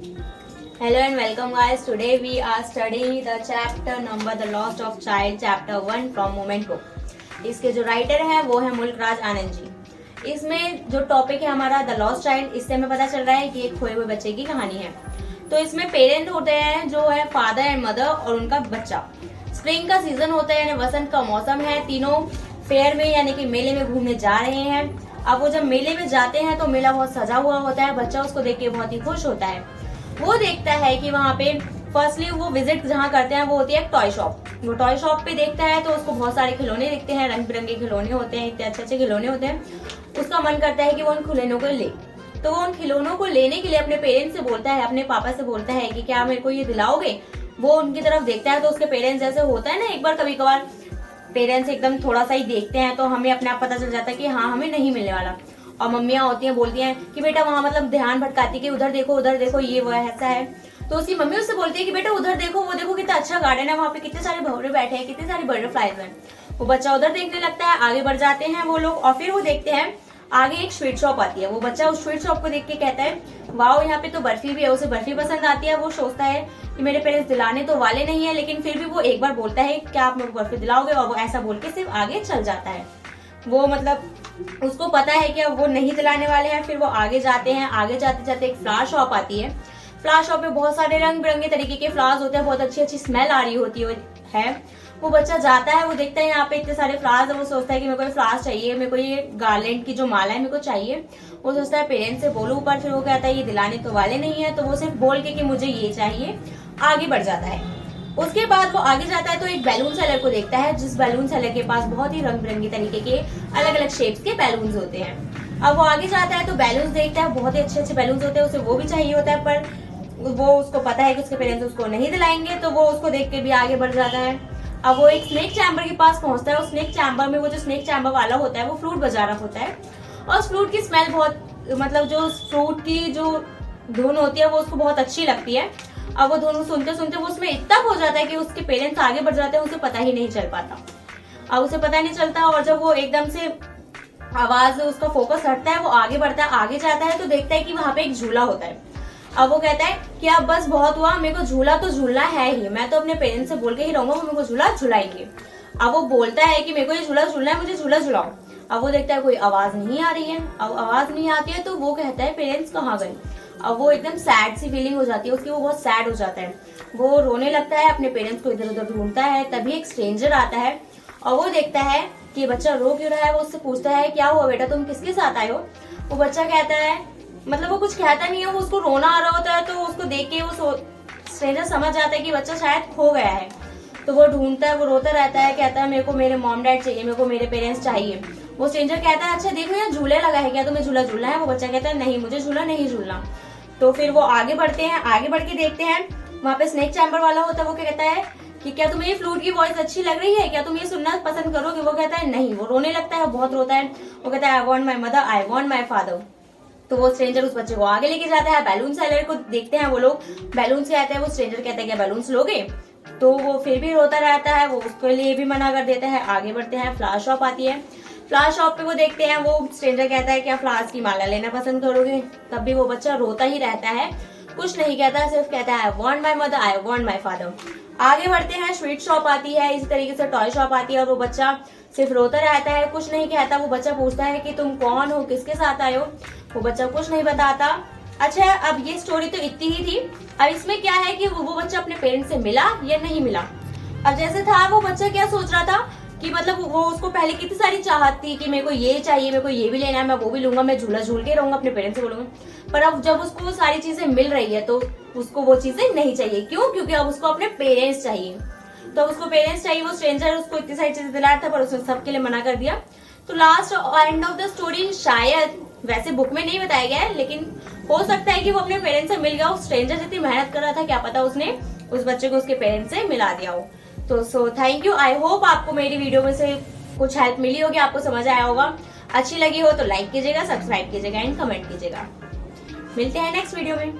Hello and welcome guys. Today we are studying the chapter number The Lost of Child, chapter 1 from Moment Book. इसके जो writer हैं वो है मुल्कराज आनंद जी। इसमें जो टॉपिक है हमारा द लॉस्ट चाइल्ड, इससे हमें पता चल रहा है कि एक खोए हुए बच्चे की कहानी है। तो इसमें पेरेंट होते हैं जो है फादर एंड मदर और उनका बच्चा। स्प्रिंग का सीजन होता है यानी वसंत का मौसम है। तीनों फेयर में यानी कि मेले में घूमने जा रहे हैं। अब वो जब मेले में जाते हैं तो मेला बहुत सजा हुआ होता है। बच्चा उसको देख के बहुत ही खुश होता है। वो देखता है कि वहाँ पे फर्स्टली वो विजिट जहाँ करते हैं वो होती है एक टॉय शॉप। वो टॉय शॉप पे देखता है तो उसको बहुत सारे खिलौने दिखते हैं, रंग बिरंगे खिलौने होते हैं, इतने अच्छे अच्छे खिलौने होते हैं। उसका मन करता है कि वो उन खिलौनों को ले। तो वो उन खिलौनों को लेने के लिए अपने पेरेंट्स से बोलता है, अपने पापा से बोलता है कि क्या मेरे को ये दिलाओगे। वो उनकी तरफ देखता है तो उसके पेरेंट्स जैसे होता है ना, एक बार कभी कभार पेरेंट्स एकदम थोड़ा सा ही देखते हैं तो हमें अपने आप पता चल जाता है कि हाँ हमें नहीं मिलने वाला। और मम्मियाँ होती हैं बोलती हैं कि बेटा वहाँ मतलब ध्यान भटकाती कि उधर देखो ये वो ऐसा है। तो उसकी मम्मी उससे बोलती है कि बेटा उधर देखो, वो देखो कितना अच्छा गार्डन है, वहाँ पे कितने सारे भंवरे बैठे हैं, कितनी सारी बटरफ्लाईज हैं। वो बच्चा उधर देखने लगता है। आगे बढ़ जाते हैं वो लोग और फिर वो देखते हैं आगे एक स्वीट शॉप आती है। वो बच्चा उस स्वीट शॉप को देख के कहता है वाओ यहाँ पे तो बर्फी भी है। उसे बर्फी पसंद आती है। वो सोचता है कि मेरे पेरेंट्स दिलाने तो वाले नहीं है, लेकिन फिर भी वो एक बार बोलता है क्या आप मेरे को बर्फी दिलाओगे, और वो ऐसा बोल के सिर्फ आगे चल जाता है। वो मतलब उसको पता है कि अब वो नहीं दिलाने वाले हैं। फिर वो आगे जाते हैं। आगे जाते जाते एक फ्लावर शॉप आती है। फ्लावर शॉप में बहुत सारे रंग बिरंगे तरीके के फ्लावर्स होते हैं, बहुत अच्छी अच्छी स्मेल आ रही होती है। वो बच्चा जाता है, वो देखता है यहाँ पे इतने सारे फ्लावर्स है। वो सोचता है कि मेरे को ये फ्लावर्स चाहिए, मेरे को ये गार्लैंड की जो माला है मेरे को चाहिए। वो सोचता है पेरेंट्स से बोलूं, पर फिर वो कहता है ये दिलाने तो वाले नहीं है। तो वो सिर्फ बोल के कि मुझे ये चाहिए आगे बढ़ जाता है। उसके बाद वो आगे जाता है तो एक बैलून सेलर को देखता है, जिस बैलून सेलर के पास बहुत ही रंग बिरंगे तरीके के अलग अलग शेप्स के बैलून्स होते हैं। अब वो आगे जाता है तो बैलून्स देखता है, बहुत ही अच्छे अच्छे बैलून्स होते हैं। उसे वो भी चाहिए होता है, पर वो उसको पता है कि उसके पेरेंट्स उसको नहीं दिलाएंगे। तो वो उसको देख के भी आगे बढ़ जाता है। अब वो एक स्नेक चैम्बर के पास पहुंचता है। उस स्नेक चैम्बर में वो जो स्नेक चैम्बर वाला होता है वो फ्रूट बजा रहा होता है, और उस फ्रूट की स्मेल बहुत मतलब जो फ्रूट की जो धुन होती है वो उसको बहुत अच्छी लगती है। अब वो दोनों सुनते सुनते वो उसमें इतना हो जाता है कि उसके पेरेंट्स आगे बढ़ जाते हैं, उसे पता ही नहीं चल पाता। अब उसे पता नहीं चलता, और जब वो एकदम से आवाज उसका फोकस हटता है, वो आगे बढ़ता है, आगे जाता है तो देखता है कि वहां पे एक झूला होता है। अब वो कहता है कि अब बस बहुत हुआ, मेरे को झूला तो झूलना है ही, मैं तो अपने पेरेंट्स से बोल के ही रहूंगा, वो मेरे को झूला झुलाएंगे। अब वो बोलता है कि मेरे को ये झूला झूलना है, मुझे झूला झुलाओ। अब वो देखता है कोई आवाज नहीं आ रही है। अब आवाज नहीं आती है तो वो कहता है पेरेंट्स कहाँ गए। अब वो एकदम सैड सी फीलिंग हो जाती है उसकी, वो बहुत सैड हो जाता है। वो रोने लगता है, अपने पेरेंट्स को इधर उधर ढूंढता है। तभी एक स्ट्रेंजर आता है और वो देखता है कि बच्चा रो क्यों रहा है। वो उससे पूछता है क्या हुआ बेटा, तुम किसके साथ आए हो। वो बच्चा कहता है मतलब वो कुछ कहता नहीं है, वो उसको रोना आ रहा होता है। तो उसको देख के वो स्ट्रेंजर समझ जाता है कि बच्चा शायद खो गया है। तो वो ढूंढता है, वो रोता रहता है, कहता है मेरे को मेरे मॉम डैड चाहिए, मेरे को मेरे पेरेंट्स चाहिए। वो स्ट्रेंजर कहता है अच्छा देखो यहाँ झूले लगा है, क्या तुम्हें झूला झूलना है। वो बच्चा कहता है नहीं मुझे झूला नहीं झूलना। तो फिर वो आगे बढ़ते हैं। आगे बढ़ के देखते हैं वहां पे स्नेक चैम्बर वाला होता है। वो कहता है कि क्या तुम्हें ये फ्लूट की वॉइस अच्छी लग रही है, क्या तुम ये सुनना पसंद करोगे। वो कहता है नहीं। वो रोने लगता है, बहुत रोता है। वो कहता है I want my mother, I want my father. तो वो स्ट्रेंजर उस बच्चे को आगे लेके जाता है। बैलून सेलर को देखते हैं वो लोग, बैलून से आते हैं। वो स्ट्रेंजर कहता है क्या बैलून्स लोगे। तो वो फिर भी रोता रहता है, वो उसके लिए भी मना कर देता है। आगे बढ़ते हैं, फ्लावर शॉप आती है। फ्लावर शॉप पे वो देखते हैं, वो स्ट्रेंजर कहता है क्या फ्लावर्स की माला लेना पसंद करोगे। तब भी वो बच्चा रोता ही रहता है, कुछ नहीं कहता, सिर्फ कहता है I want my mother, I want my father. आगे बढ़ते हैं, स्वीट शॉप आती है, इसी तरीके से टॉय शॉप आती है, और वो बच्चा सिर्फ रोता रहता है, कुछ नहीं कहता। वो बच्चा पूछता है कि तुम कौन हो, किसके साथ आए हो। वो बच्चा कुछ नहीं बताता। अच्छा अब ये स्टोरी तो इतनी ही थी। अब इसमें क्या है कि वो बच्चा अपने पेरेंट्स से मिला या नहीं मिला। अब जैसे था वो बच्चा क्या सोच रहा था कि मतलब वो उसको पहले कितनी सारी चाहत थी कि मेरे को ये चाहिए, मेरे को ये भी लेना है, मैं वो भी लूंगा, मैं झूला झूल के रहूंगा, अपने पेरेंट्स से बोलूंगा। पर अब जब उसको सारी चीजें मिल रही है तो उसको वो चीजें नहीं चाहिए। क्यों? क्योंकि अब उसको अपने पेरेंट्स चाहिए। तो उसको पेरेंट्स चाहिए। वो स्ट्रेंजर उसको इतनी सारी चीजें दिला रहा था, पर उसने सबके लिए मना कर दिया। तो last end of the story शायद वैसे बुक में नहीं बताया गया है, लेकिन हो सकता है कि वो अपने पेरेंट्स से मिल गया हो। स्ट्रेंजर जितनी मेहनत कर रहा था, क्या पता उसने उस बच्चे को उसके पेरेंट्स से मिला दिया हो। तो so thank you. I hope आपको मेरी वीडियो में से कुछ हेल्प मिली होगी, आपको समझ आया होगा। अच्छी लगी हो तो लाइक कीजिएगा, सब्सक्राइब कीजिएगा एंड कमेंट कीजिएगा। मिलते हैं नेक्स्ट वीडियो में।